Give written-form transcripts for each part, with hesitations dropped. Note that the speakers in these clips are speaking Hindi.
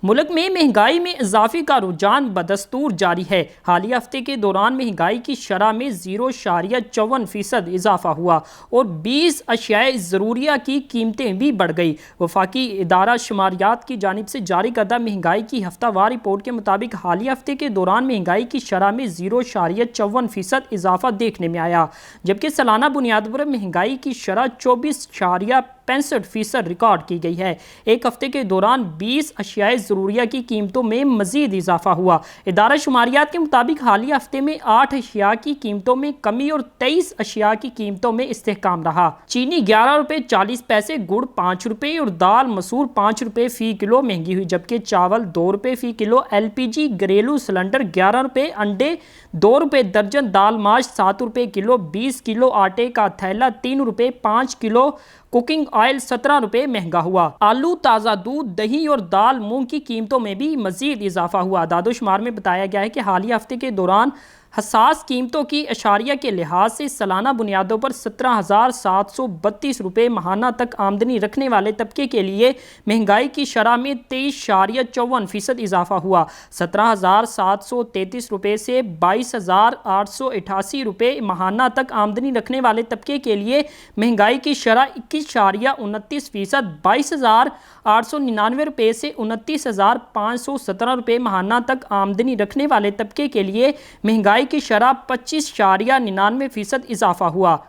मुल्क में महंगाई में इजाफे का रुझान बदस्तूर जारी है। हालिया हफ्ते के दौरान महंगाई की शरह में 0.54% इजाफा हुआ और 20 अशियाए ज़रूरिया की कीमतें भी बढ़ गई। वफाकी इदारा शुमारियात की जानिब से जारी करदा महंगाई की हफ्तावार रिपोर्ट के मुताबिक हालिया हफ्ते के दौरान महंगाई की शरह में 0.54% इजाफा देखने में आया, जबकि सालाना बुनियाद पर महंगाई की शरह 24.65% रिकॉर्ड की गई है। एक हफ्ते के दौरान 20 अशियाए ज़रूरिया की कीमतों में मजीद इजाफा हुआ। इदारा शुमारियात के मुताबिक हालिया हफ्ते में 8 अशिया की कीमतों में कमी और 23 अशिया की कीमतों में इस्तेहकाम रहा। चीनी 11 रुपये 40 पैसे, गुड़ 5 रुपये और दाल मसूर 5 रुपये फ़ी किलो महंगी हुई, जबकि चावल 2 रुपये फ़ी किलो, LPG घरेलू सिलेंडर 11 रुपये, अंडे 2 रुपये दर्जन, दाल माश 7 रुपये किलो, 20 किलो आटे का थैला 3 रुपये, 5 किलो कुकिंग ऑयल 17 रुपये महंगा हुआ। आलू, ताज़ा दूध, दही और दाल मूंग की कीमतों में भी मजीद इजाफा हुआ। दादोशुमार में बताया गया है कि हालिया हफ्ते के दौरान हसास कीमतों की अशारिया के लिहाज से सालाना बुनियादों पर 17,732 रुपये माहाना तक आमदनी रखने वाले तबके के लिए महंगाई की शरह में 23.54% इजाफा हुआ। 17,733 रुपये से 22,888 रुपये माहाना तक आमदनी रखने वाले तबके के लिए महंगाई की शरह 21.29%, 22,899 रुपये से 29,517 रुपये माहाना तक आमदनी रखने वाले तबके के लिए महंगाई की शरह 25.99% इजाफा हुआ,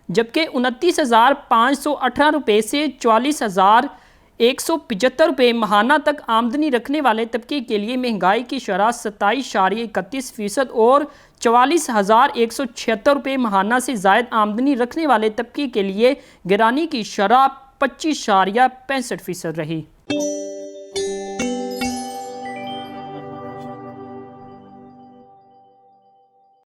जबकि 29,518 रुपये से 44,175 रुपये माहाना तक आमदनी रखने वाले तबके के लिए महंगाई की शरह 27.31% और 44,176 रुपये माहाना से जायद आमदनी रखने वाले तबके के लिए गिरानी की शरह 25.65% रही।